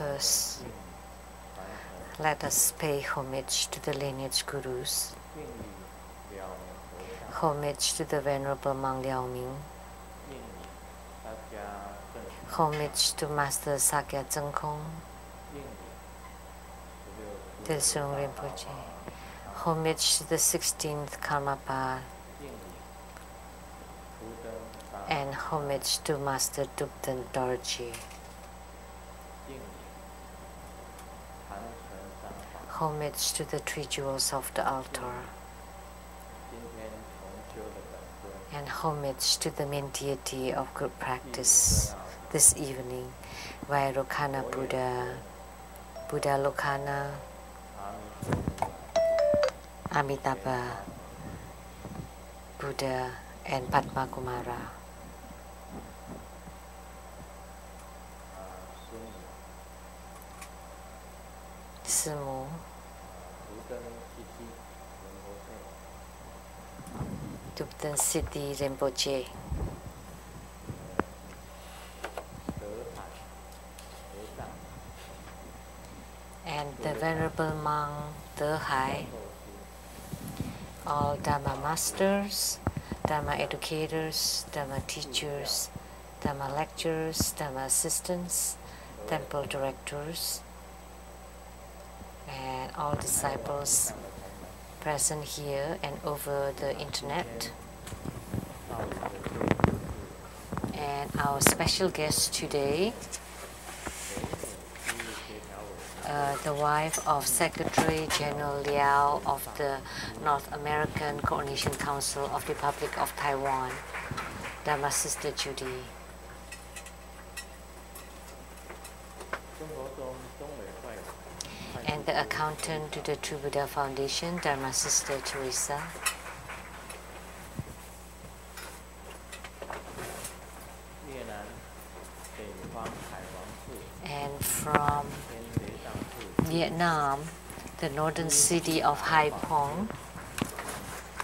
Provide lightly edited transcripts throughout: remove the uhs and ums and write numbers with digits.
First, let us pay homage to the lineage gurus, homage to the Venerable Monk Liao-Ming, homage to Master Sakya Zhengkong, Dilsung Rinpoche, homage to the 16th Karmapa, and homage to Master Dupten Dorji. Homage to the three jewels of the altar, and homage to the main deity of good practice this evening, Vairocana Buddha, Buddha Lokana, Amitabha Buddha, and Padma Kumara. Simu, Dupten Siddhi Rinpoche, and the Venerable Monk De Hai, all Dharma masters, Dharma educators, Dharma teachers, Dharma lecturers, Dharma assistants, temple directors, and all disciples present here and over the internet, and our special guest today, the wife of Secretary General Liao of the North American Coordination Council of the Republic of Taiwan, Dharma Sister Judy. And the accountant to the True Buddha Foundation, Dharma Sister Teresa. And from Vietnam, the northern city of Hai Phong,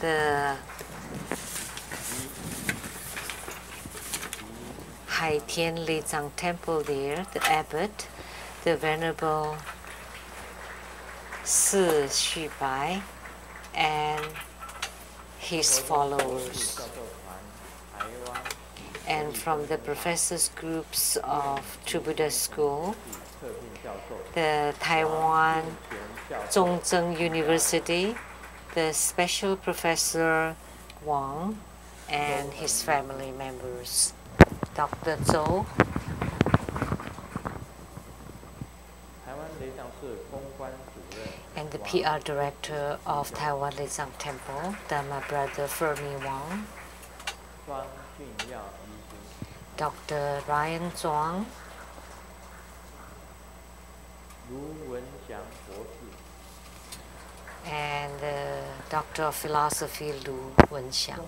the Hai Tien Li Zhang Temple there, the abbot, the Venerable Si Xu Bai, and his followers. And from the professors groups of True Buddha School, the Taiwan Dzogchen University, the special professor Wang, and his family members, Dr. Zhou, and the PR director of Taiwan Lizang Temple, Dharma Brother Fermi Wang, Dr. Ryan Zhuang, and the Doctor of Philosophy Lu Wenxiang,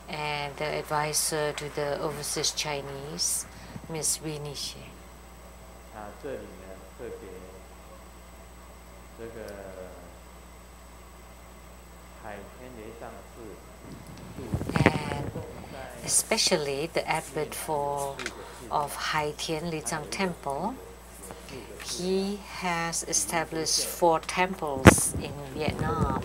and the advisor to the overseas Chinese, Miss Winnie Xie. And especially the abbot of Hai Tien Li Zhang Temple, he has established 4 temples in Vietnam.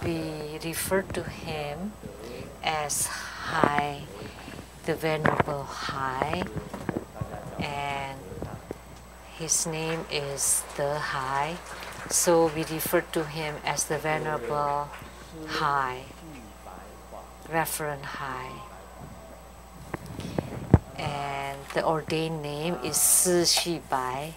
We refer to him as Hai, the Venerable Hai, and his name is The Hai, so we refer to him as the Venerable Hai, Reverend Hai. And the ordained name is Si Xu Bai.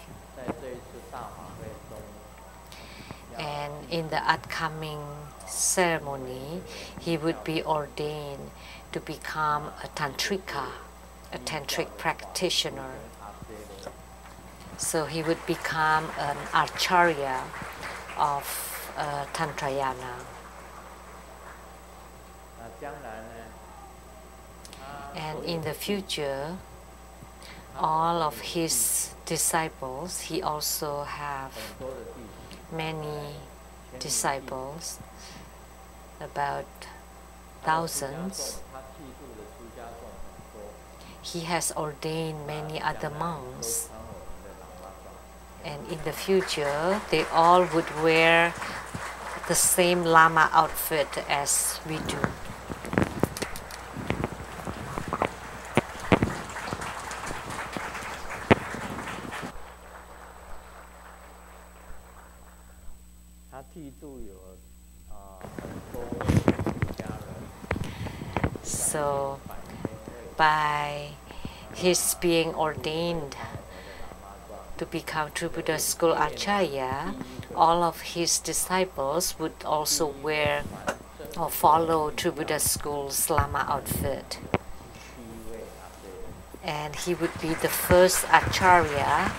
And in the upcoming ceremony, he would be ordained to become a tantrika, a tantric practitioner. So he would become an acharya of Tantrayana. And in the future, all of his disciples, he also have many disciples, about thousands. He has ordained many other monks, and in the future they all would wear the same Lama outfit as we do. So by his being ordained to become True Buddha School Acharya, all of his disciples would also wear or follow True Buddha School's Lama outfit. And he would be the first Acharya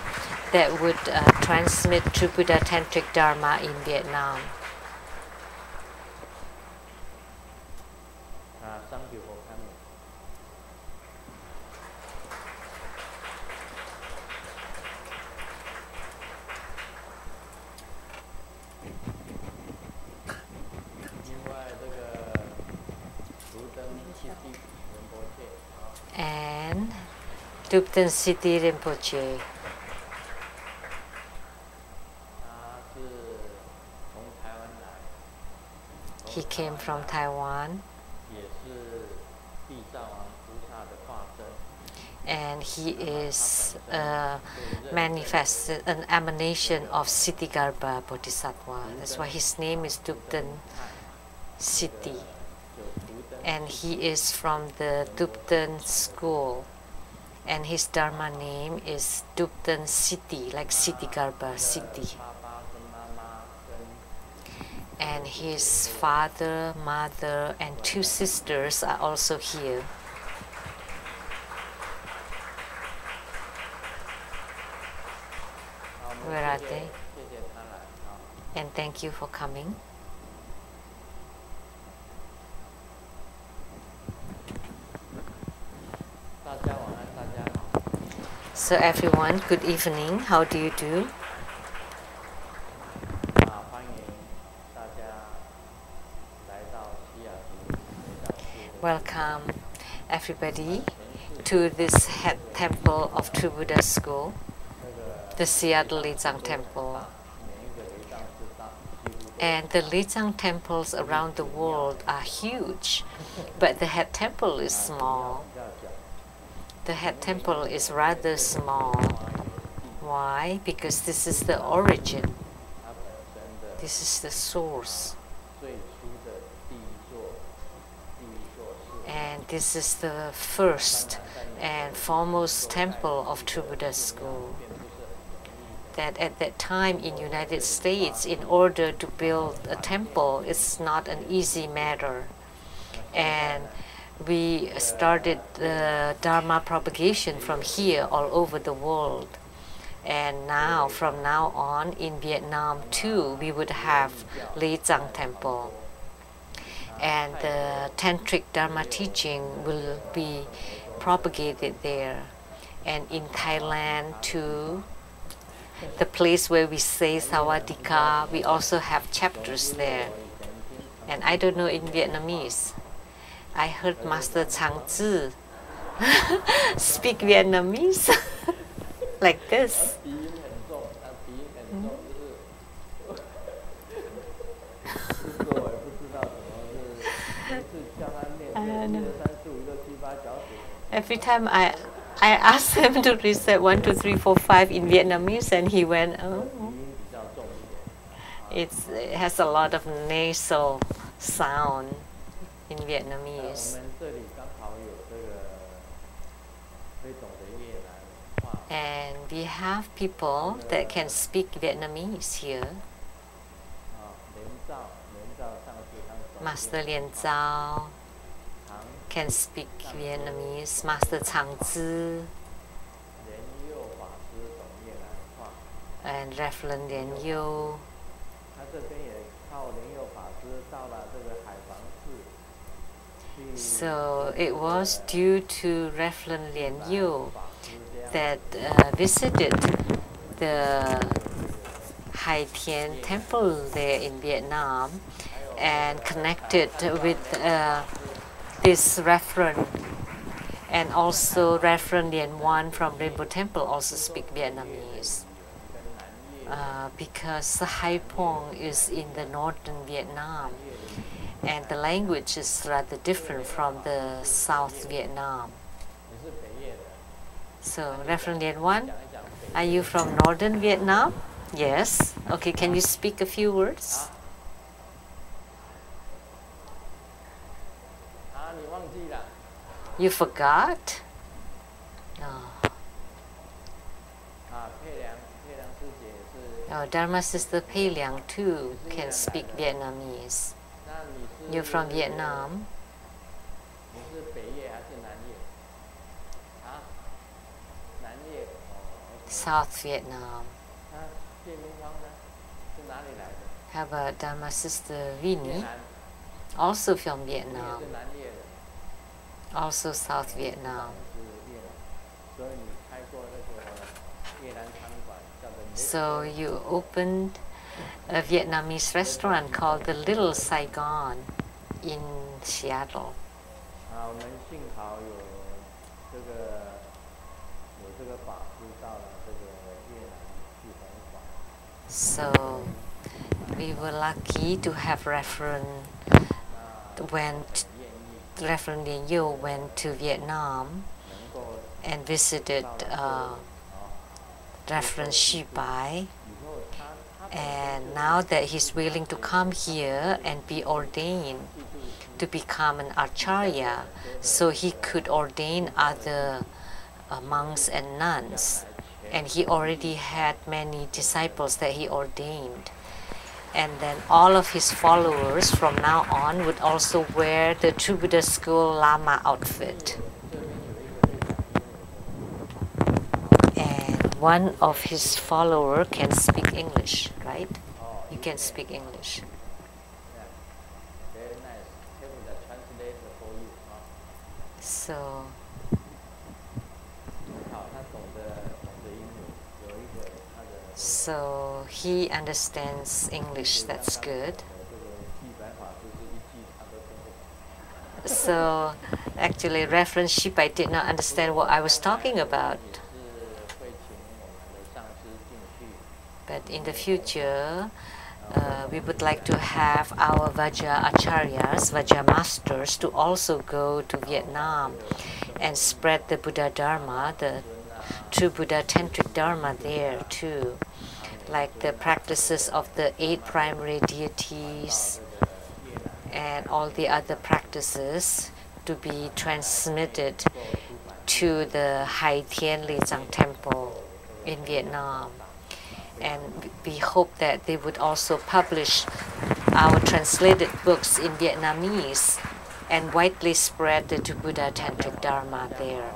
that would transmit True Buddha Tantric Dharma in Vietnam. Thank you for coming. And Dupten City Rinpoche. He came from Taiwan, and he is manifested an emanation of Siddhigarbha Bodhisattva. That's why his name is Dupten City. And he is from the Dupten school, and his Dharma name is Dupten City, like Siddhigarbha City. And his father, mother, and 2 sisters are also here. Where are they? And thank you for coming. So everyone, good evening. How do you do? Welcome everybody to this head temple of True Buddha School, the Seattle Lizang Temple. And the Lizang temples around the world are huge, but the head temple is small. The head temple is rather small. Why? Because this is the origin. This is the source. And this is the first and foremost temple of True Buddha School. That at that time in United States, in order to build a temple, it's not an easy matter. And we started the Dharma propagation from here all over the world. And now, from now on, in Vietnam too, we would have Lizang Temple. And the Tantric Dharma teaching will be propagated there. And in Thailand too, the place where we say Sawadika, we also have chapters there. And I don't know in Vietnamese. I heard Master Chang Zi speak Vietnamese like this. And every time I asked him to recite 1, 2, 3, 4, 5 in Vietnamese, and he went, oh. It has a lot of nasal sound in Vietnamese. And we have people that can speak Vietnamese here. Master Lien Zhao can speak Vietnamese. Master Chang Zi and Reverend Lien Yu. So it was due to Reverend Lien Yu that visited the Hai Tien temple there in Vietnam, and connected with this referent. And also Reverend Lien Wan from Rainbow Temple also speak Vietnamese. Because Hai Phong is in the northern Vietnam, and the language is rather different from the South Vietnam. So, Reverend Lien Wan, are you from northern Vietnam? Yes. Okay, can you speak a few words? You forgot? Oh, Dharma Sister Pei Liang too can speak Vietnamese. You're from Vietnam? South Vietnam. How about Dharma Sister Vinny? Also from Vietnam. Also South Vietnam. So you opened a Vietnamese restaurant called the Little Saigon in Seattle. So we were lucky to have Reverend Lien Yu went to Vietnam and visited Reverend Shi Bai, and now that he's willing to come here and be ordained to become an acharya, so he could ordain other monks and nuns, and he already had many disciples that he ordained. And then all of his followers from now on would also wear the True Buddha School Lama outfit. And one of his followers can speak English, right? You can speak English. So he understands English, that's good. So actually Reverend Shipai did not understand what I was talking about. But in the future, we would like to have our Vajra Acharyas, Vajra Masters, to also go to Vietnam and spread the Buddha Dharma, the true Buddha Tantric Dharma there too, like the practices of the 8 primary deities and all the other practices to be transmitted to the Hai Thien Li Zang Temple in Vietnam. And we hope that they would also publish our translated books in Vietnamese and widely spread the Buddha Tantric Dharma there.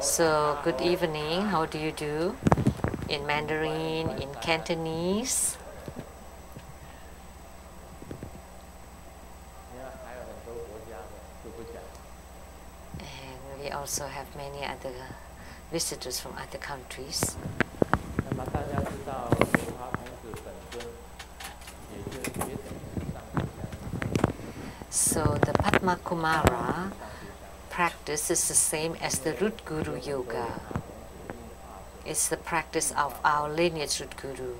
So, good evening, how do you do? In Mandarin, in Cantonese? And we also have many other visitors from other countries. So the Padma Kumara practice is the same as the Root Guru Yoga. It's the practice of our lineage Root Guru.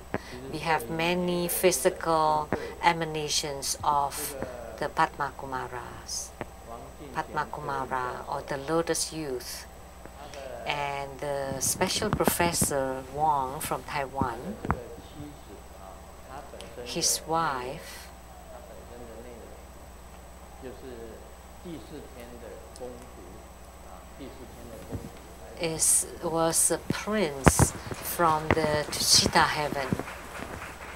We have many physical emanations of the Padma Kumaras. Padma Kumara or the Lotus Youth. And the special professor Wang from Taiwan, his wife was a prince from the Tushita heaven.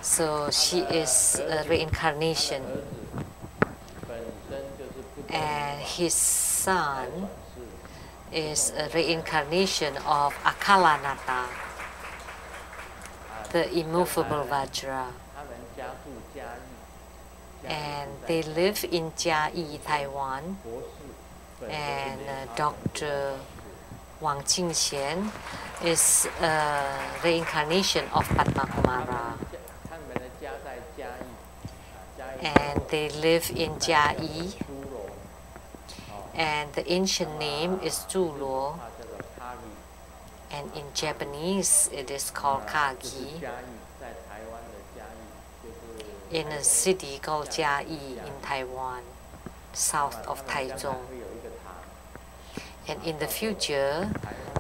So she is a reincarnation. And his son is a reincarnation of Akalanata, the immovable Vajra. And they live in Jiayi, Taiwan. And Dr. Wang Qingxian is a reincarnation of Padma Kumara. And they live in Jiayi, and the ancient name is Zhulo, and in Japanese it is called Kagi, in a city called Jiayi in Taiwan, south of Taichung. And in the future,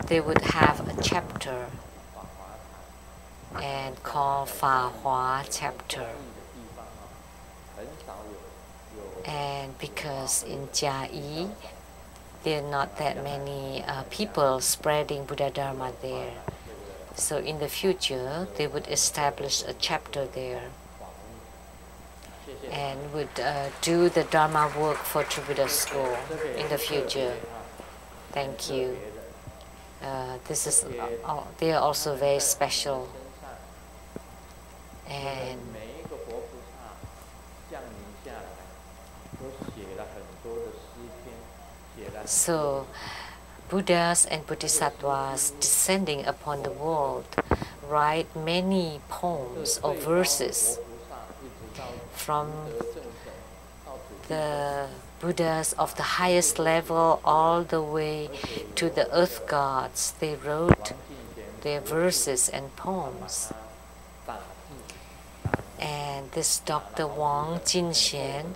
they would have a chapter and called Fa Hua chapter. And because in Jiayi, there are not that many people spreading Buddha Dharma there. So in the future, they would establish a chapter there and would do the Dharma work for True Buddha School in the future. Thank you. They are also very special. And so Buddhas and Bodhisattvas descending upon the world write many poems or verses from the Buddhas of the highest level all the way to the earth gods. They wrote their verses and poems. And this Dr. Wang Jin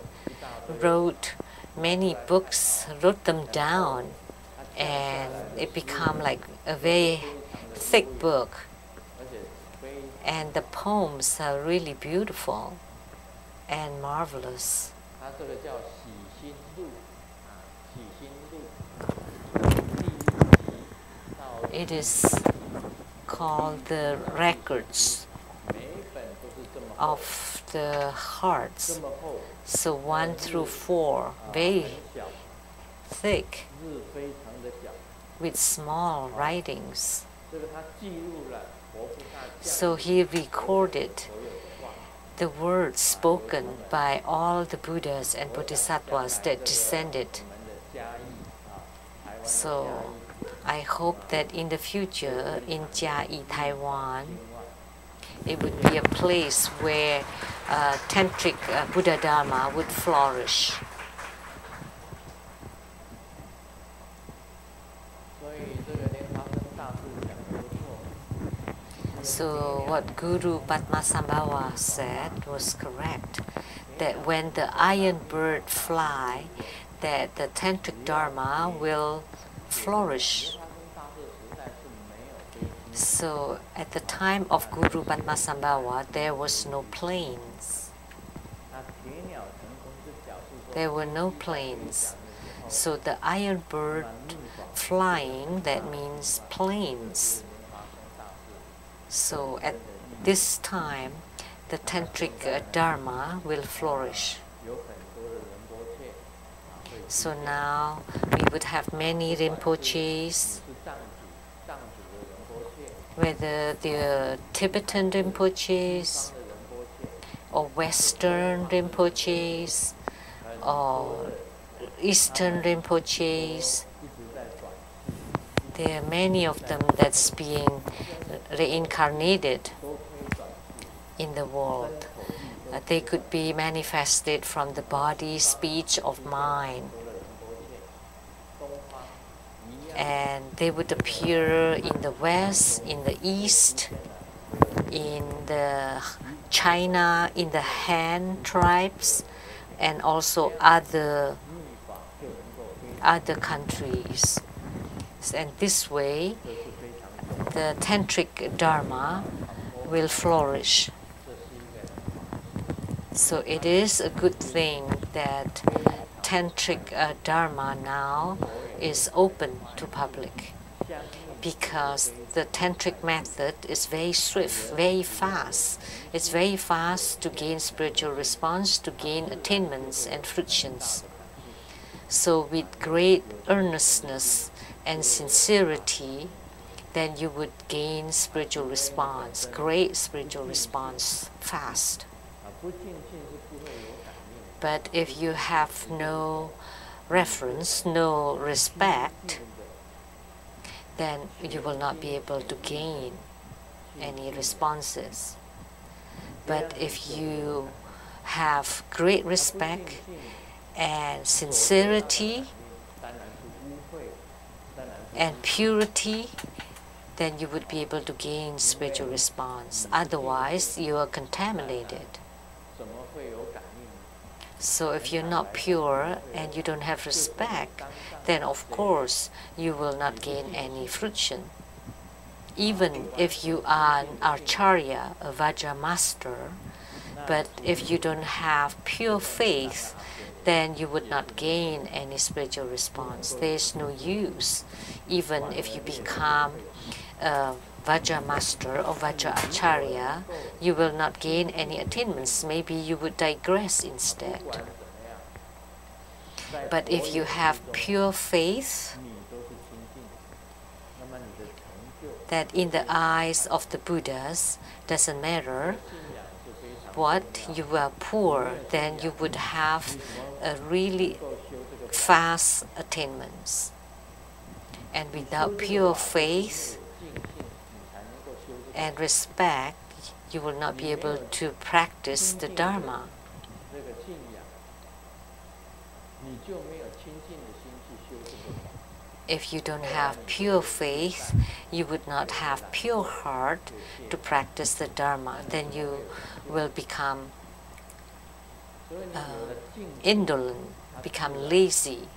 wrote many books, wrote them down, and it became like a very thick book. And the poems are really beautiful and marvelous. It is called the records of the hearts. So 1 through 4, very thick, with small writings. So he recorded the words spoken by all the Buddhas and Bodhisattvas that descended. So I hope that in the future, in Jiayi, Taiwan, it would be a place where Tantric Buddha Dharma would flourish. So what Guru Padmasambhava said was correct, that when the iron bird fly, that the Tantric Dharma will flourish. So at the time of Guru Padmasambhava, there was no planes. There were no planes. So the iron bird flying, that means planes. So at this time, the Tantric Dharma will flourish. So now we would have many Rinpoches, whether they're Tibetan Rinpoches or Western Rinpoches or Eastern Rinpoches. There are many of them that's being reincarnated in the world. They could be manifested from the body, speech, or mind. And they would appear in the West, in the East, in the China, in the Han tribes, and also other countries. And this way, the Tantric Dharma will flourish. So it is a good thing that Tantric Dharma now is open to public, because the Tantric method is very swift, very fast. It's very fast to gain spiritual response, to gain attainments and fruitions. So with great earnestness and sincerity, then you would gain spiritual response, great spiritual response, fast. But if you have no reference, no respect, then you will not be able to gain any responses. But if you have great respect and sincerity and purity, then you would be able to gain spiritual response. Otherwise, you are contaminated. So if you're not pure and you don't have respect, then of course you will not gain any fruition. Even if you are an acharya, a Vajra master, but if you don't have pure faith, then you would not gain any spiritual response. There is no use. Even if you become a Vajra master or Vajra acharya, you will not gain any attainments. Maybe you would digress instead. But if you have pure faith, that in the eyes of the Buddhas, doesn't matter what you were poor, then you would have a really fast attainments. And without pure faith and respect, you will not be able to practice the Dharma. If you don't have pure faith, you would not have pure heart to practice the Dharma. Then you will become indolent, become lazy,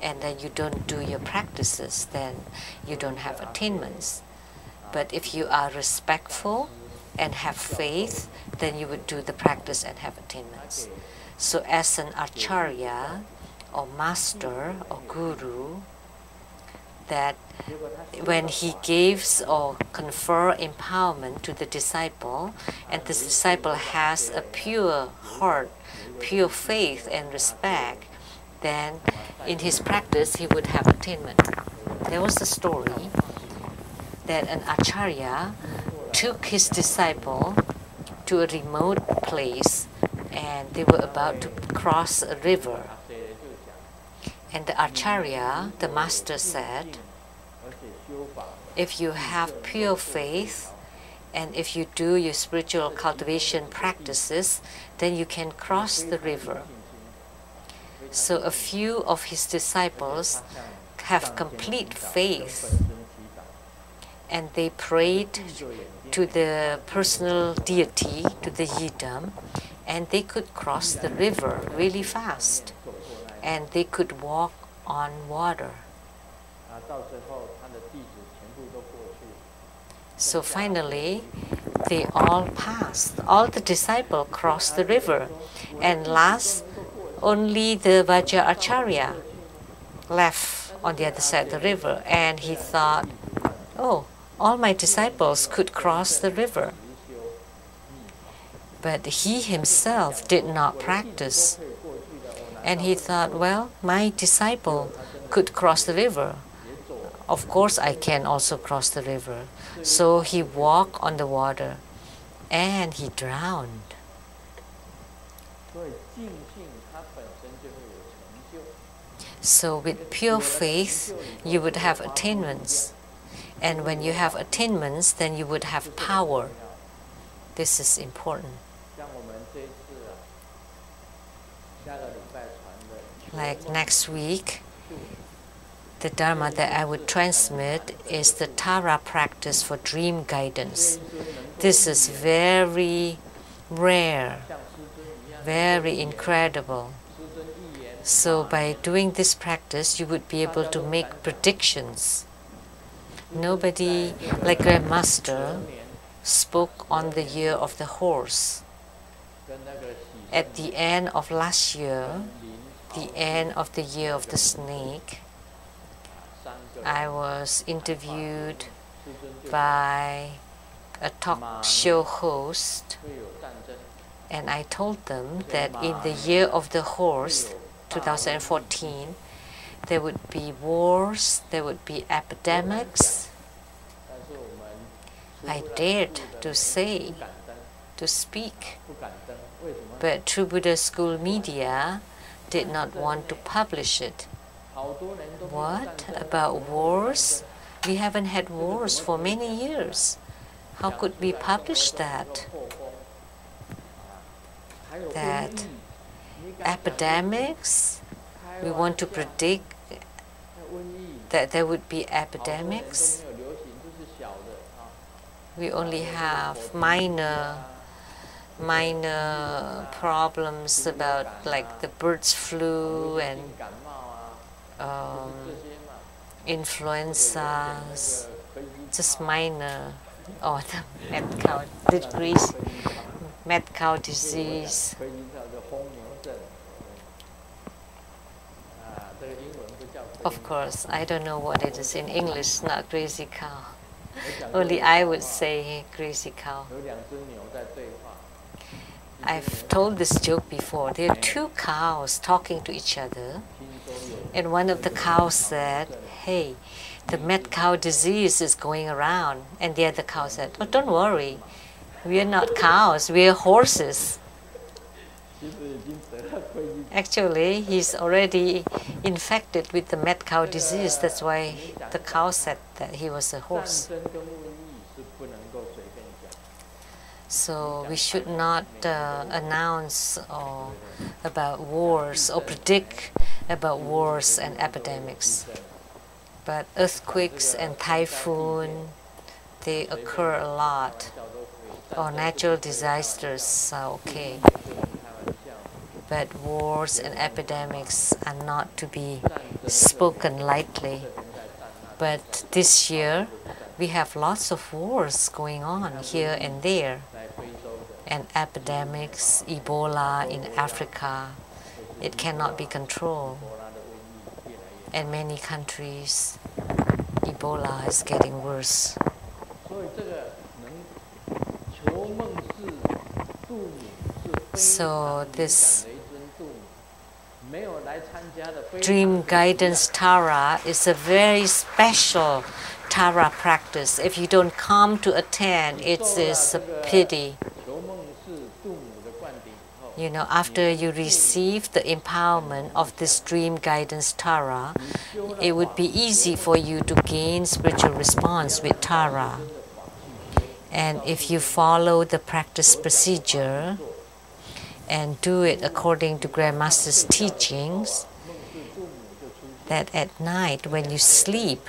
and then you don't do your practices, then you don't have attainments. But if you are respectful and have faith, then you would do the practice and have attainments. So as an acharya or master or guru, that when he gives or confer empowerment to the disciple, and the disciple has a pure heart, pure faith and respect, then in his practice he would have attainment. There was a story that an acharya took his disciple to a remote place, and they were about to cross a river. And the acharya, the master, said, if you have pure faith and if you do your spiritual cultivation practices, then you can cross the river. So a few of his disciples have complete faith, and they prayed to the personal deity, to the yidam, and they could cross the river really fast, and they could walk on water. So finally, they all passed. All the disciples crossed the river, and last, only the Vajra Acharya left on the other side of the river, and he thought, oh, all my disciples could cross the river. But he himself did not practice. And he thought, well, my disciple could cross the river. Of course, I can also cross the river. So he walked on the water, and he drowned. So with pure faith, you would have attainments. And when you have attainments, then you would have power. This is important. Like next week, the Dharma that I would transmit is the Tara practice for dream guidance. This is very rare, very incredible. So by doing this practice, you would be able to make predictions. Nobody, like Grandmaster, spoke on the year of the horse. At the end of last year, the end of the year of the snake, I was interviewed by a talk show host, and I told them that in the year of the horse, 2014, there would be wars, there would be epidemics. I dared to say, to speak, but True Buddha School media did not want to publish it. What about wars? We haven't had wars for many years. How could we publish that? that epidemics, we want to predict that there would be epidemics. We only have minor problems about like the bird's flu and influenzas, just minor, or the mad cow disease. Of course, I don't know what it is in English, not crazy cow. Only I would say crazy cow. I've told this joke before. There are two cows talking to each other, and one of the cows said, "Hey, the mad cow disease is going around." And the other cow said, "Oh, don't worry. We are not cows, we are horses." Actually, he's already infected with the mad cow disease. That's why the cow said that he was a horse. So we should not announce about wars or predict about wars and epidemics. But earthquakes and typhoon, they occur a lot. Or natural disasters are okay. But wars and epidemics are not to be spoken lightly. But this year, we have lots of wars going on here and there. And epidemics, Ebola in Africa, it cannot be controlled. And many countries, Ebola is getting worse. So this dream guidance Tara is a very special Tara practice. If you don't come to attend, it is a pity. You know, after you receive the empowerment of this dream guidance Tara, it would be easy for you to gain spiritual response with Tara. And if you follow the practice procedure and do it according to Grandmaster's teachings, that at night when you sleep,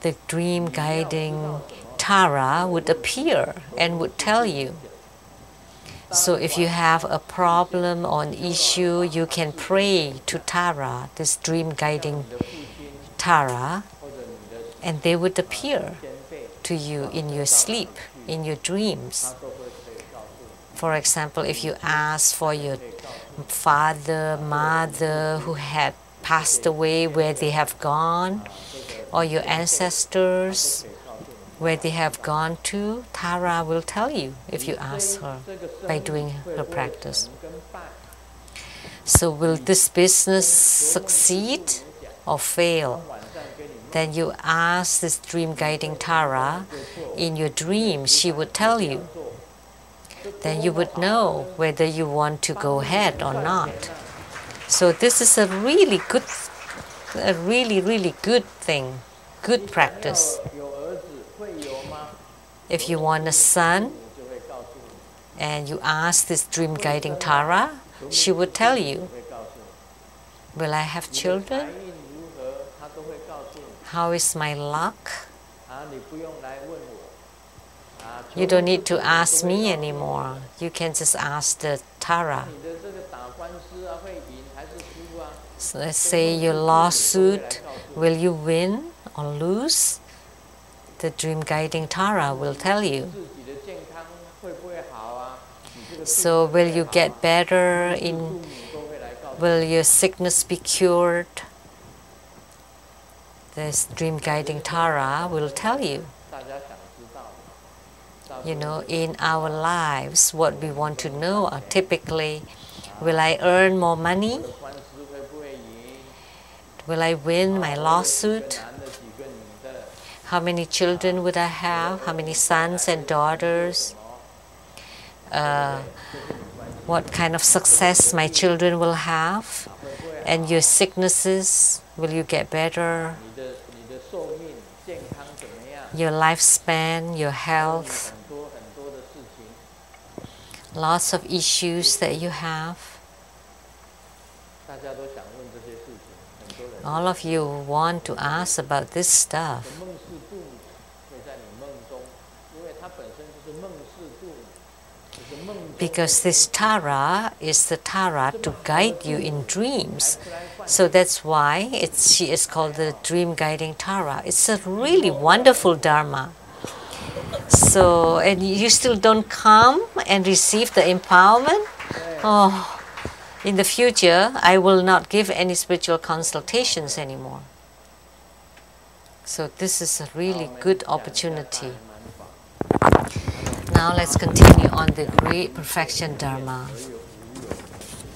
the dream guiding Tara would appear and would tell you. So if you have a problem or an issue, you can pray to Tara, this dream guiding Tara, and they would appear to you in your sleep, in your dreams. For example, if you ask for your father, mother who had passed away, where they have gone, or your ancestors, where they have gone to, Tara will tell you if you ask her by doing her practice. So will this business succeed or fail? Then you ask this dream guiding Tara in your dream, she would tell you. Then you would know whether you want to go ahead or not. So this is a really good thing, good practice. If you want a son and you ask this dream guiding Tara, she would tell you, will I have children? How is my luck? You don't need to ask me anymore. You can just ask the Tara. So let's say your lawsuit, will you win or lose? The dream guiding Tara will tell you. So will you get better? Will your sickness be cured? This dream guiding Tara will tell you. You know, in our lives, what we want to know are typically, will I earn more money? Will I win my lawsuit? How many children would I have? How many sons and daughters? What kind of success my children will have? And your sicknesses, will you get better? Your lifespan, your health. lots of issues that you have. All of you want to ask about this stuff. Because this Tara is the Tara to guide you in dreams. So that's why she is called the Dream Guiding Tara. It's a really wonderful Dharma. So, and you still don't come and receive the empowerment? Oh, in the future, I will not give any spiritual consultations anymore. So this is a really good opportunity. Now let's continue on the Great Perfection Dharma.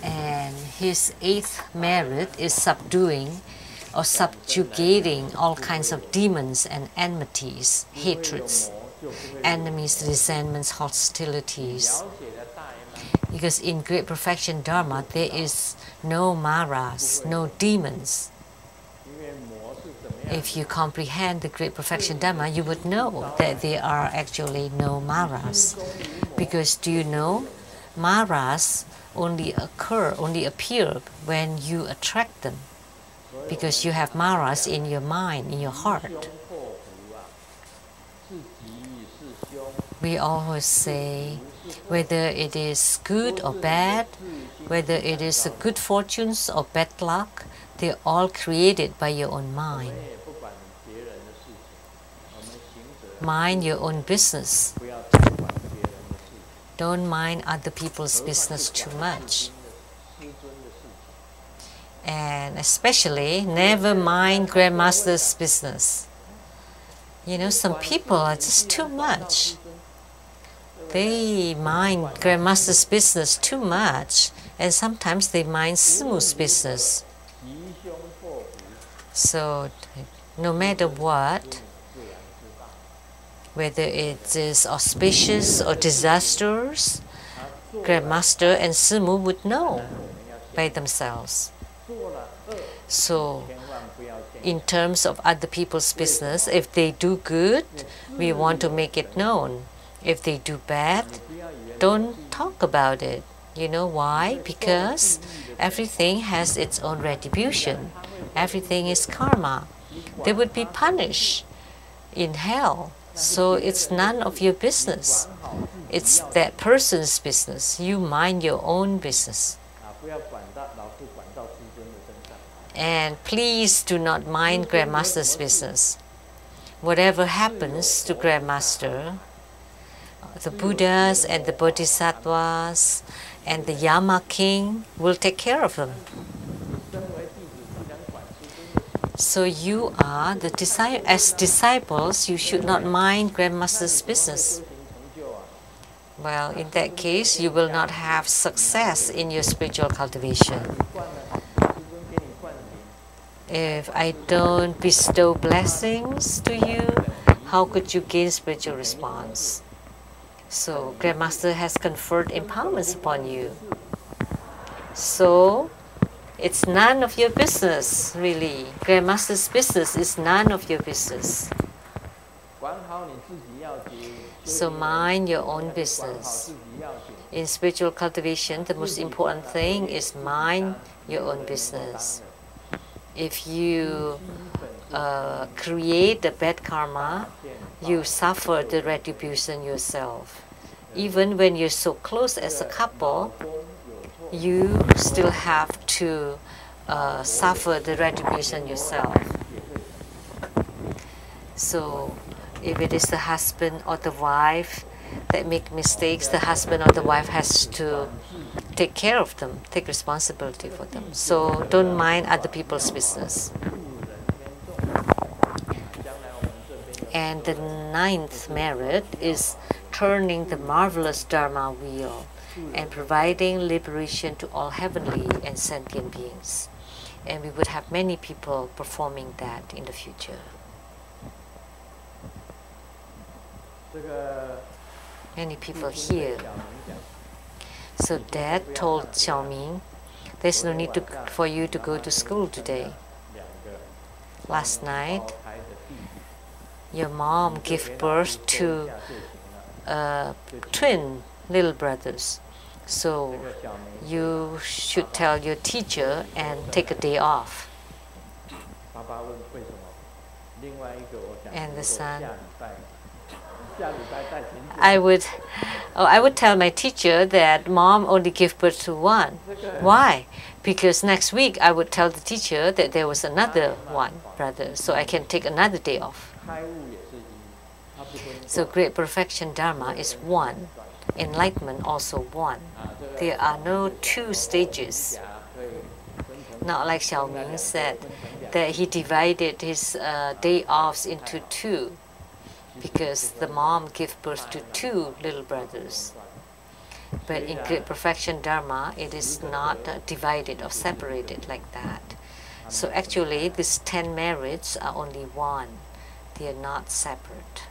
And his 8th merit is subduing or subjugating all kinds of demons and enmities, hatreds, enemies, resentments, hostilities. Because in Great Perfection Dharma, there is no maras, no demons. If you comprehend the Great Perfection Dharma, you would know that there are actually no maras. Because do you know, maras only appear when you attract them. Because you have maras in your mind, in your heart. We always say, whether it is good or bad, whether it is good fortunes or bad luck, they're all created by your own mind. Mind your own business. Don't mind other people's business too much. And especially, never mind Grandmaster's business. You know, some people are just too much. They mind Grandmaster's business too much, and sometimes they mind Simu's business. So, no matter what, whether it is auspicious or disastrous, Grandmaster and Simu would know by themselves. So, in terms of other people's business, if they do good, we want to make it known. If they do bad, don't talk about it. You know why? Because everything has its own retribution. Everything is karma. They would be punished in hell. So it's none of your business. It's that person's business. You mind your own business. And please do not mind Grandmaster's business. Whatever happens to Grandmaster, the Buddhas and the Bodhisattvas and the Yama King will take care of them. So you are as disciples, you should not mind Grandmaster's business. Well, in that case, you will not have success in your spiritual cultivation. If I don't bestow blessings to you, how could you gain spiritual response? So Grandmaster has conferred empowerments upon you. So it's none of your business, really. Grandmaster's business is none of your business. So mind your own business. In spiritual cultivation, the most important thing is mind your own business. If you create the bad karma, you suffer the retribution yourself. Even when you're so close as a couple, you still have to suffer the retribution yourself. So if it is the husband or the wife that make mistakes, the husband or the wife has to take care of them, take responsibility for them. So don't mind other people's business. And the 9th merit is turning the marvelous Dharma wheel and providing liberation to all heavenly and sentient beings. And we would have many people performing that in the future. Many people here. So Dad told Xiaoming, there's no need for you to go to school today. Last night, your mom gave birth to twin little brothers. So you should tell your teacher and take a day off. And the son, I would tell my teacher that mom only gave birth to one. Why? Because next week I would tell the teacher that there was another one brother, so I can take another day off. So great perfection Dharma is one. Enlightenment also one. There are no two stages. Not like Xiaoming said that he divided his day offs into two because the mom gave birth to two little brothers. But in great perfection Dharma, it is not divided or separated like that. So actually, these 10 merits are only one. They are not separate.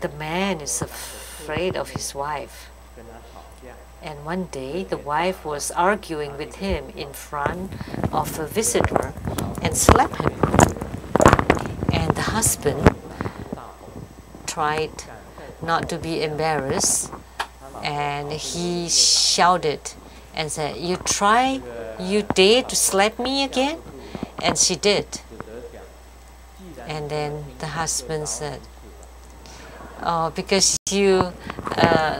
The man is afraid of his wife. And one day, the wife was arguing with him in front of a visitor and slapped him. And the husband tried not to be embarrassed, and he shouted and said, you dare to slap me again? And she did. And then the husband said, oh, because you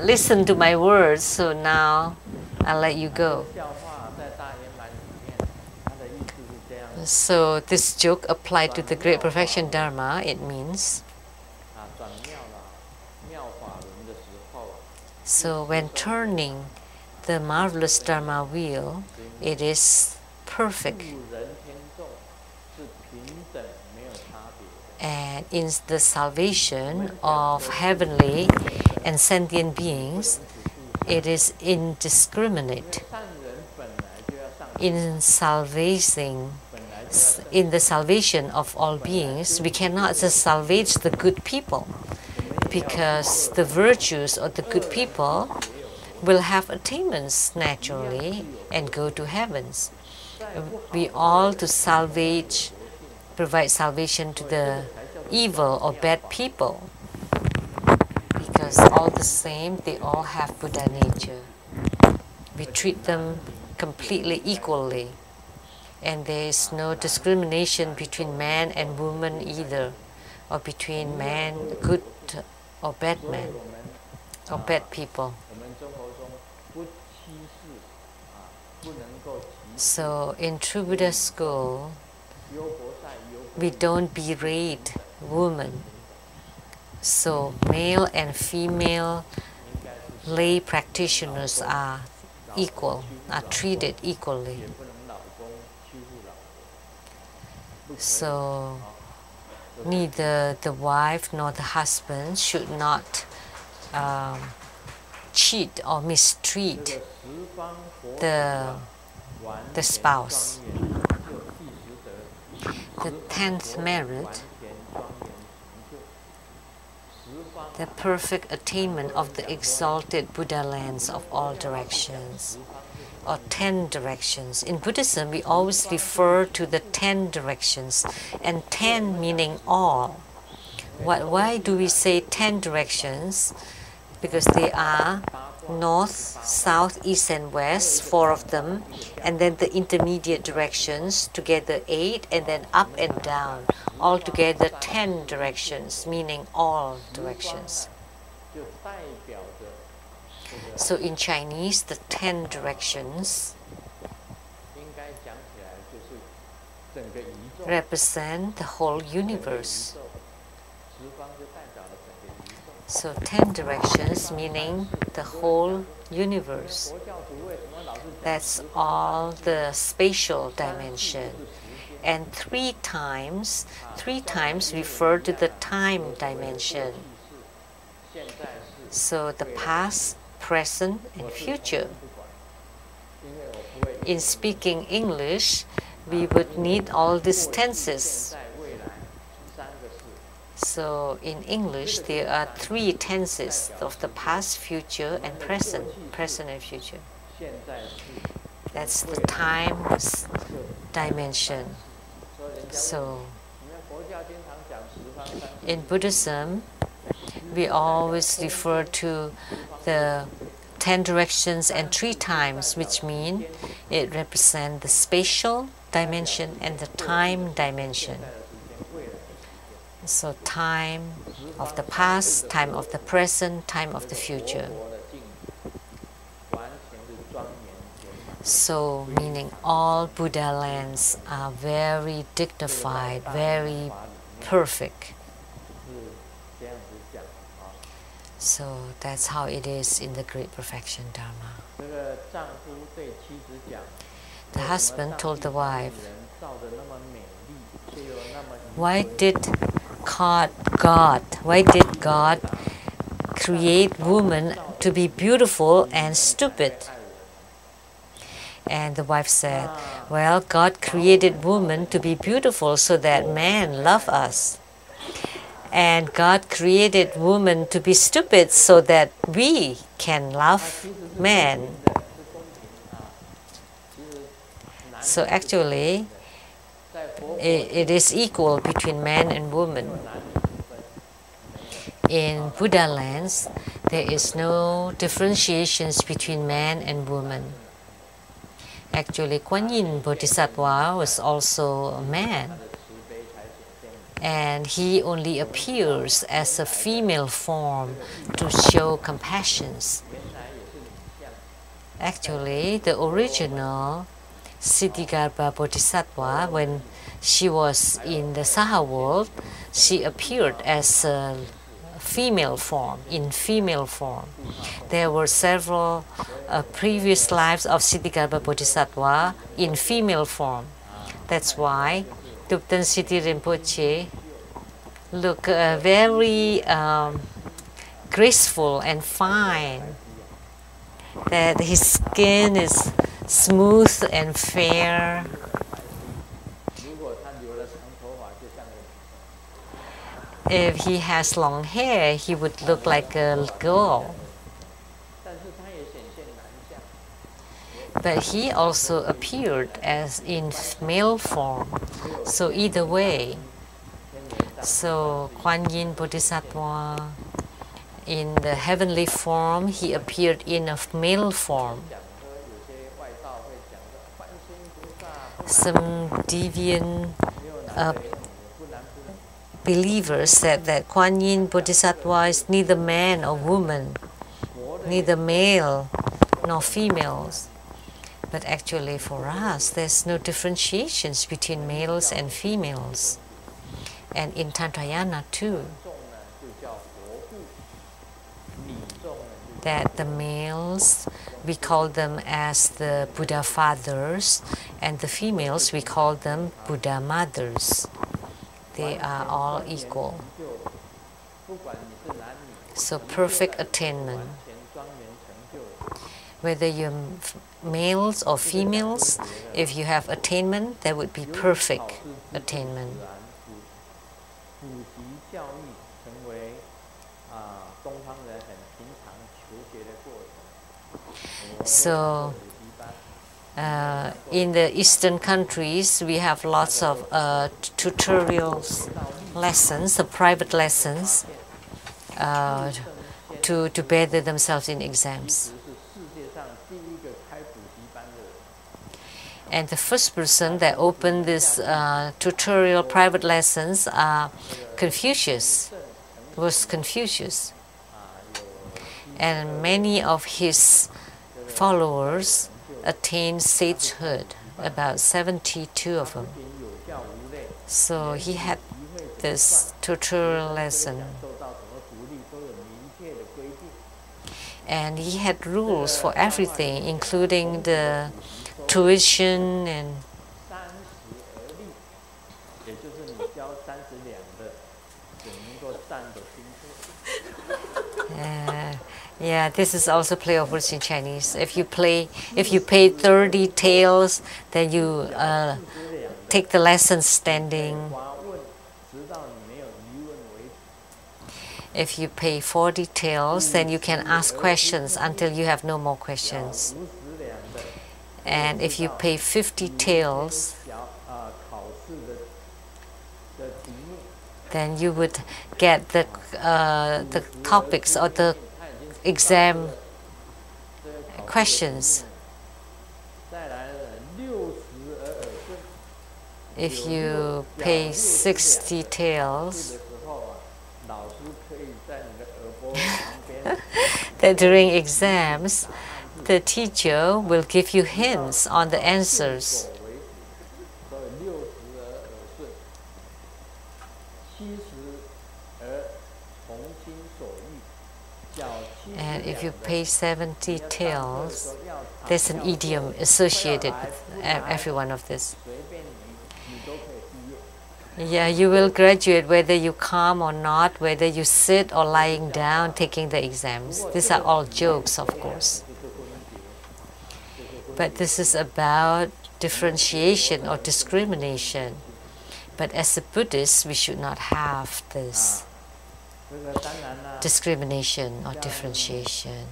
listened to my words, so now I'll let you go. So this joke applied to the great perfection Dharma, it means, so when turning the marvelous Dharma wheel, it is perfect. And in the salvation of heavenly and sentient beings, it is indiscriminate. In the salvation of all beings, we cannot just salvage the good people, because the virtues of the good people will have attainments naturally and go to heavens. We all to provide salvation to the evil or bad people, because all the same, they all have Buddha nature. We treat them completely equally, and there is no discrimination between man and woman either, or between man, good or bad man, or bad people. So in True Buddha School, we don't berate women. So male and female lay practitioners are equal, are treated equally. So neither the wife nor the husband should not cheat or mistreat the spouse. The 10th merit, the perfect attainment of the exalted Buddha lands of all directions, or 10 directions. In Buddhism, we always refer to the 10 directions, and 10 meaning all. Why do we say 10 directions? Because they are north, south, east, and west, 4 of them, and then the intermediate directions, together 8, and then up and down, altogether 10 directions, meaning all directions. So in Chinese, the 10 directions represent the whole universe. So 10 directions meaning the whole universe. That's all the spatial dimension. And 3 times refer to the time dimension. So the past, present, and future. In speaking English, we would need all these tenses. So in English, there are 3 tenses of the past, future, and present and future. That's the time dimension. So, in Buddhism, we always refer to the 10 directions and 3 times, which mean it represents the spatial dimension and the time dimension. So time of the past, time of the present, time of the future. So meaning all Buddha lands are very dignified, very perfect. So that's how it is in the Great Perfection Dharma. The husband told the wife, why did God create woman to be beautiful and stupid? And the wife said, well, God created woman to be beautiful so that man love us. And God created woman to be stupid so that we can love man. So actually, it is equal between man and woman. In Buddha lands, there is no differentiations between man and woman. Actually, Kuan Yin Bodhisattva was also a man. And he only appears as a female form to show compassion. Actually, the original Siddhigarbha Bodhisattva, when she was in the Saha world, she appeared as a female form, in female form. There were several previous lives of Siddhigarbha Bodhisattva in female form. That's why Thupten Siddhi Rinpoche look very graceful and fine. That his skin is smooth and fair. If he has long hair, he would look like a girl. But he also appeared as in male form. So either way, so Kuan Yin Bodhisattva, in the heavenly form, he appeared in a male form. Some deviant believers said that Kuan Yin Bodhisattva is neither man or woman, neither male nor females. But actually for us, there's no differentiations between males and females. And in Tantrayana too, that the males, we call them as the Buddha fathers, and the females, we call them Buddha mothers. They are all equal. So perfect attainment. Whether you're males or females, if you have attainment, that would be perfect attainment. So, in the Eastern countries, we have lots of tutorials, lessons, the private lessons, to better themselves in exams. And the first person that opened this tutorial private lessons was Confucius. And many of his followers attained sagehood, about 72 of them. So he had this tutorial lesson. And he had rules for everything, including the tuition and yeah, this is also play of words in Chinese. If you pay 30 taels, then you take the lesson standing. If you pay 40 taels, then you can ask questions until you have no more questions. And if you pay 50 taels, then you would get the topics or the exam questions. If you pay 60 taels, that during exams, the teacher will give you hints on the answers. And if you pay 70 taels, there's an idiom associated with every one of this. Yeah, you will graduate whether you come or not, whether you sit or lying down taking the exams. These are all jokes, of course. But this is about differentiation or discrimination. But as a Buddhist, we should not have this discrimination or differentiation.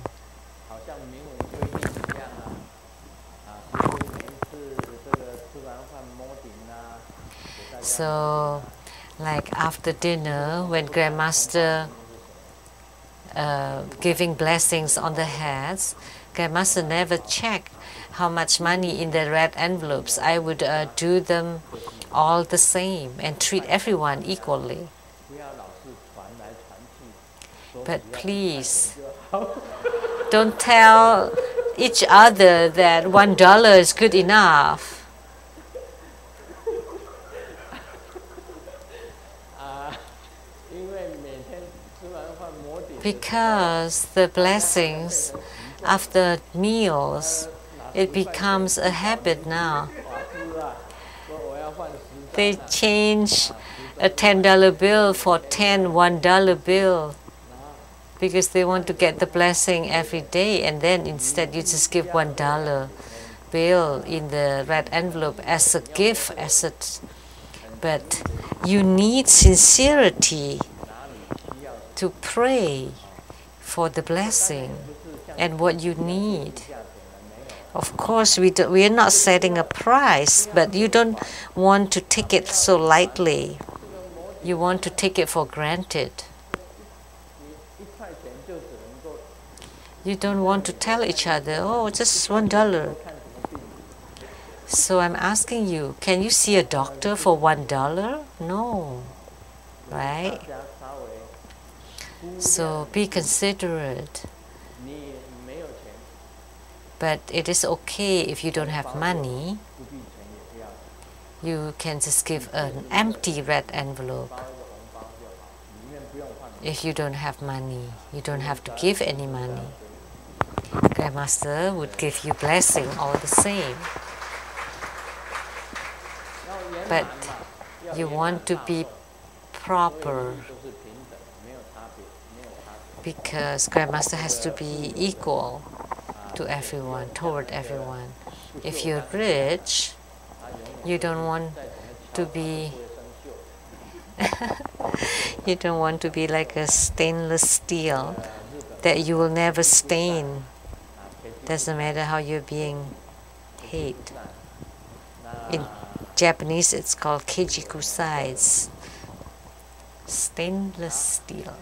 So, like after dinner, when Grandmaster giving blessings on the heads, Grandmaster never checked how much money in the red envelopes. I would do them all the same and treat everyone equally. But please, don't tell each other that $1 is good enough. Because the blessings after meals, it becomes a habit now. They change a $10 bill for 10 $1 bill because they want to get the blessing every day, and then instead you just give $1 bill in the red envelope as a gift, but you need sincerity to pray for the blessing and what you need. Of course, we are not setting a price, but you don't want to take it so lightly. You want to take it for granted. You don't want to tell each other, oh, just $1. So I'm asking you, can you see a doctor for $1? No, right? So be considerate. But it is okay if you don't have money. You can just give an empty red envelope. If you don't have money, you don't have to give any money. Grandmaster would give you blessing all the same. But you want to be proper, because Grandmaster has to be equal to everyone, toward everyone. If you're rich, you don't want to be you don't want to be like a stainless steel that you will never stain. Doesn't matter how you're being paid. In Japanese, it's called kejikusai. It's stainless steel.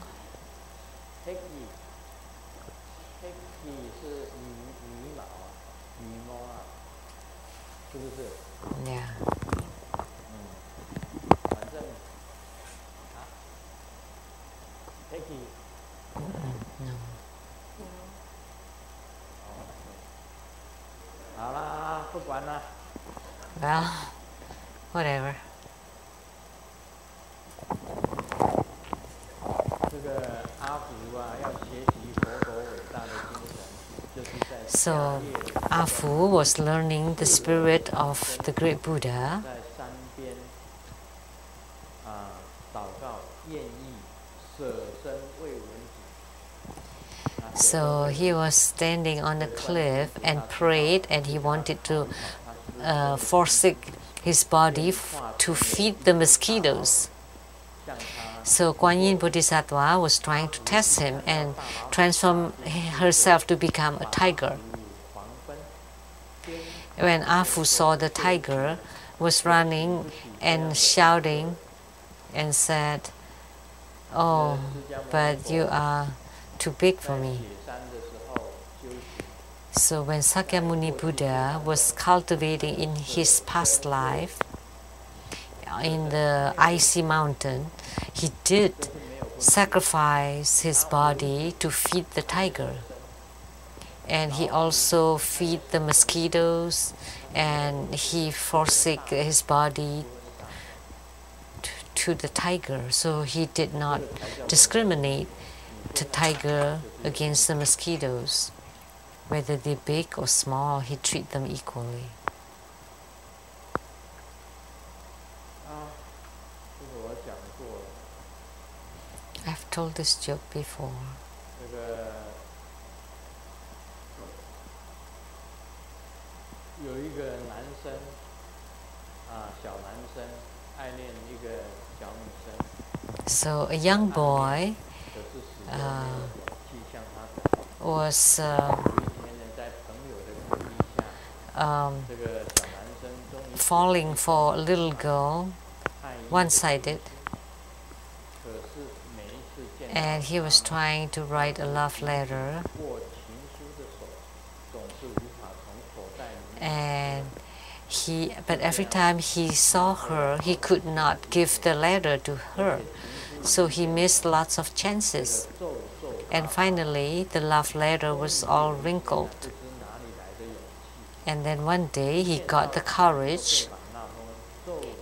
Yeah. No. Well, whatever. So, Afu was learning the spirit of the great Buddha. So he was standing on a cliff and prayed, and he wanted to forsake his body to feed the mosquitoes. So Kuan Yin Bodhisattva was trying to test him and transform herself to become a tiger. When Afu saw the tiger was running and shouting and said, "Oh, but you are too big for me." So when Sakyamuni Buddha was cultivating in his past life in the icy mountain, he did sacrifice his body to feed the tiger. And he also feed the mosquitoes, and he forsake his body to the tiger. So he did not discriminate the tiger against the mosquitoes. Whether they're big or small, he treat them equally. I've told this joke before. So a young boy was falling for a little girl, one-sided, and he was trying to write a love letter, but every time he saw her, he could not give the letter to her, so he missed lots of chances. And finally, the love letter was all wrinkled. And then one day, he got the courage,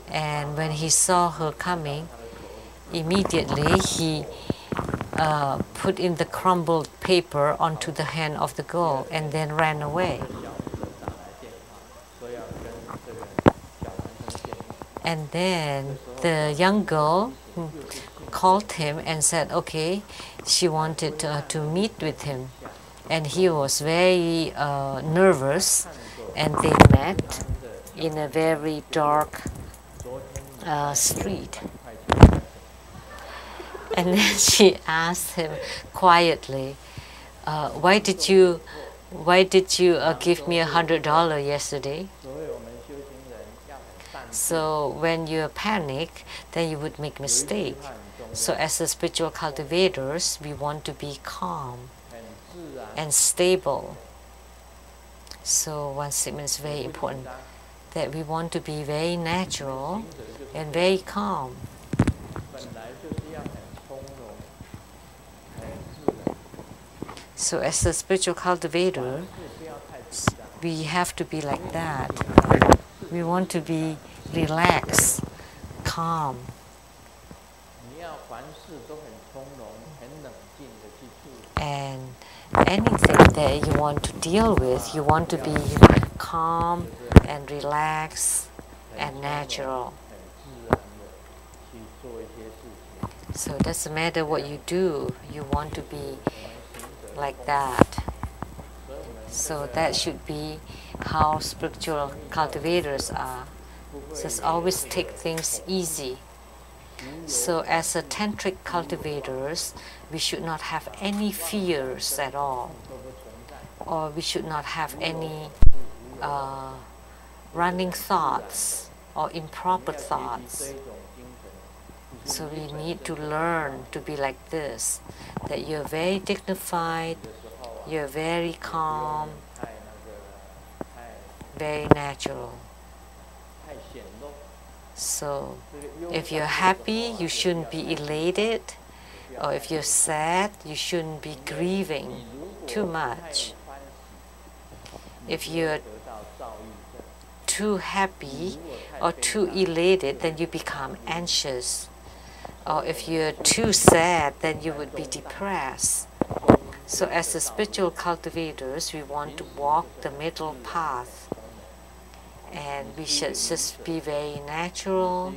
and when he saw her coming, immediately he put in the crumbled paper onto the hand of the girl and then ran away. And then the young girl called him and said, okay, she wanted to meet with him. And he was very nervous, and they met in a very dark street. And then she asked him quietly, why did you give me $100 yesterday? So when you panic, then you would make mistake. So as the spiritual cultivators, we want to be calm and stable. So one statement is very important, that we want to be very natural and very calm. So as a spiritual cultivator, we have to be like that. We want to be relaxed, calm. And anything that you want to deal with, you want to be calm and relaxed and natural. So it doesn't matter what you do, you want to be like that. So that should be how spiritual cultivators are. Just always take things easy. So as a tantric cultivators, we should not have any fears at all, or we should not have any running thoughts or improper thoughts. So we need to learn to be like this, that you're very dignified, you're very calm, very natural. So if you're happy, you shouldn't be elated, or if you're sad, you shouldn't be grieving too much. If you're too happy or too elated, then you become anxious. Or if you're too sad, then you would be depressed. So as the spiritual cultivators, we want to walk the middle path. And we should just be very natural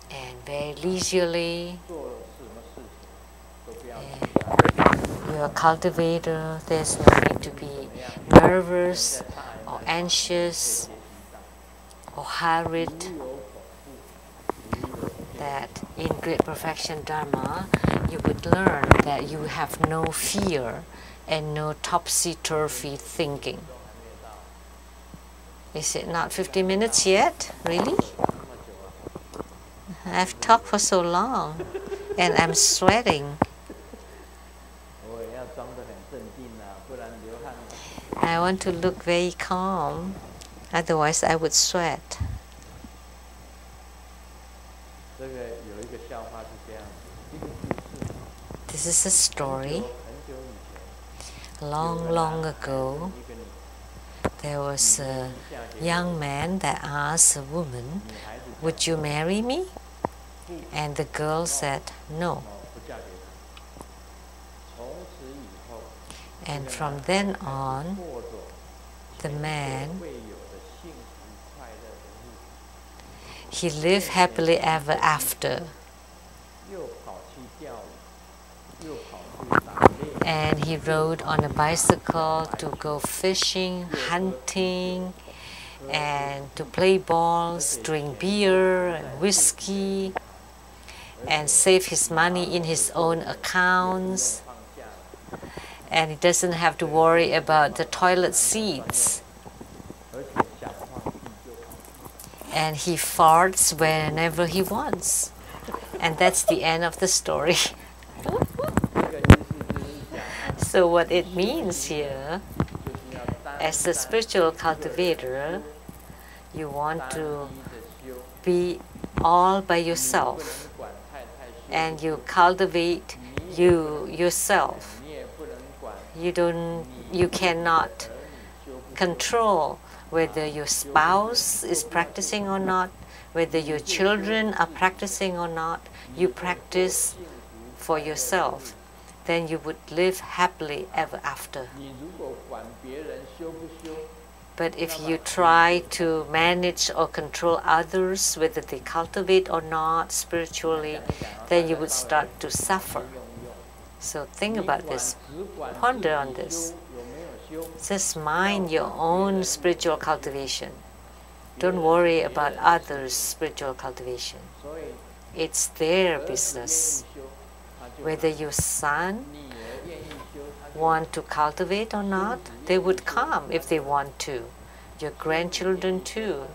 and very leisurely. And you're a cultivator, there's no need to be nervous or anxious or hurried. That in Great Perfection Dharma, you would learn that you have no fear and no topsy-turvy thinking. Is it not 50 minutes yet? Really? I've talked for so long. and I'm sweating. I want to look very calm, otherwise I would sweat. This is a story. Long, long ago, there was a young man that asked a woman, "Would you marry me?" And the girl said, "No." And from then on, the man, he lived happily ever after. And he rode on a bicycle to go fishing, hunting, and to play balls, drink beer and whiskey, and save his money in his own accounts. And he doesn't have to worry about the toilet seats. And he farts whenever he wants. And that's the end of the story. So what it means here, as a spiritual cultivator, you want to be all by yourself. And you cultivate yourself. You cannot control whether your spouse is practicing or not, whether your children are practicing or not. You practice for yourself. Then you would live happily ever after. But if you try to manage or control others, whether they cultivate or not spiritually, then you would start to suffer. So think about this, ponder on this. Just mind your own spiritual cultivation. Don't worry about others' spiritual cultivation. It's their business. Whether your son want to cultivate or not, they would come if they want to. Your grandchildren too.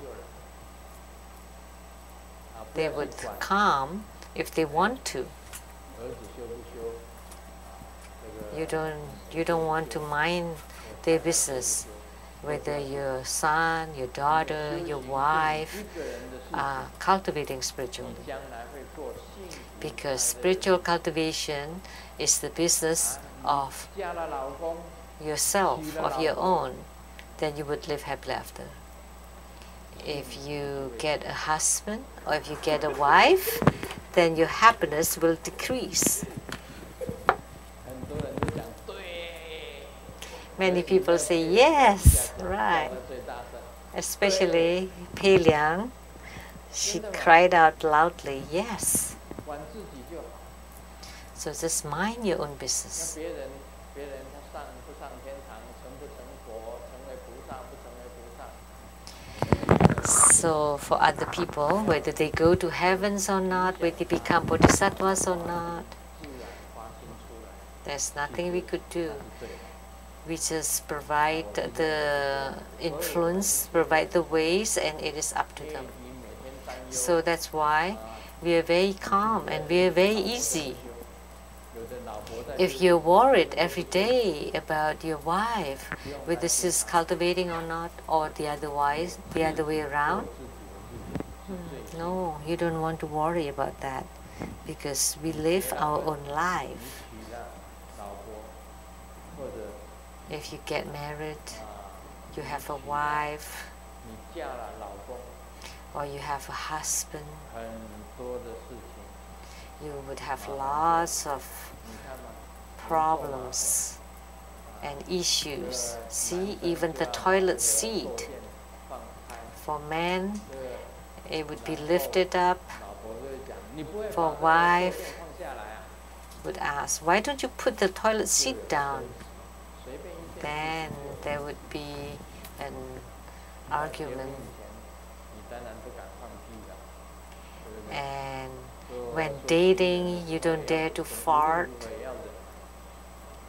They would come if they want to. You don't want to mind their business, whether your son, your daughter, your wife are cultivating spiritually. Because spiritual cultivation is the business of yourself, of your own, then you would live happily after. If you get a husband or if you get a wife, then your happiness will decrease. Many people say, yes, right. Especially Pei Liang, she cried out loudly, yes. So just mind your own business. So for other people, whether they go to heavens or not, whether they become bodhisattvas or not, there's nothing we could do. We just provide the influence, provide the ways, and it is up to them. So that's why we are very calm and we are very easy. If you're worried every day about your wife, whether she's cultivating or not, or the other way around, no, you don't want to worry about that, because we live our own life. If you get married, you have a wife, or you have a husband, you would have lots of problems and issues. See, even the toilet seat for men, it would be lifted up. For a wife, would ask, why don't you put the toilet seat down? Then there would be an argument. And when dating, you don't dare to fart,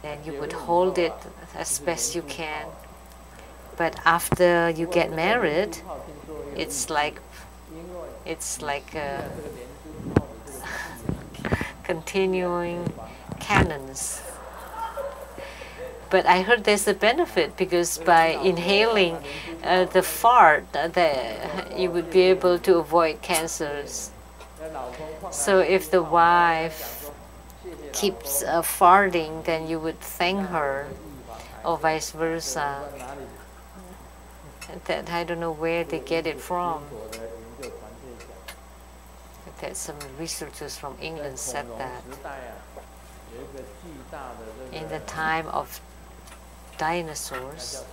then you would hold it as best you can. But after you get married, it's like continuing cannons. But I heard there's a benefit because by inhaling the fart, you would be able to avoid cancers. So if the wife keeps farting, then you would thank her, or vice versa. That I don't know where they get it from. That some researchers from England said that. In the time of dinosaurs,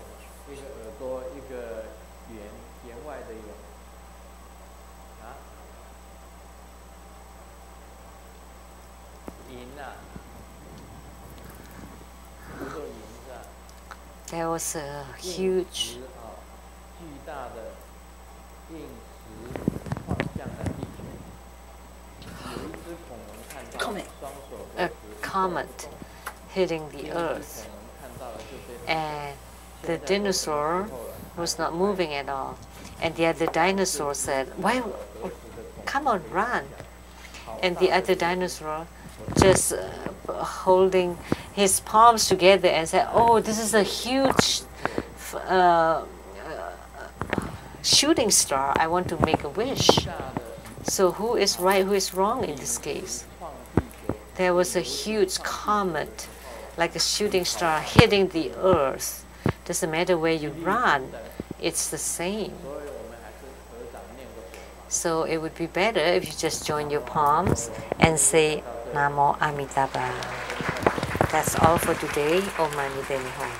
there was a huge comet hitting the Earth, and the dinosaur was not moving at all. And the other dinosaur said, "Why? Come on, run!" And the other dinosaur just holding his palms together and said, "Oh, this is a huge shooting star. I want to make a wish." So who is right, who is wrong in this case? There was a huge comet, like a shooting star, hitting the Earth. Doesn't matter where you run, it's the same. So it would be better if you just join your palms and say Namo Amitabha. That's all for today. Om Mani Padme Hum.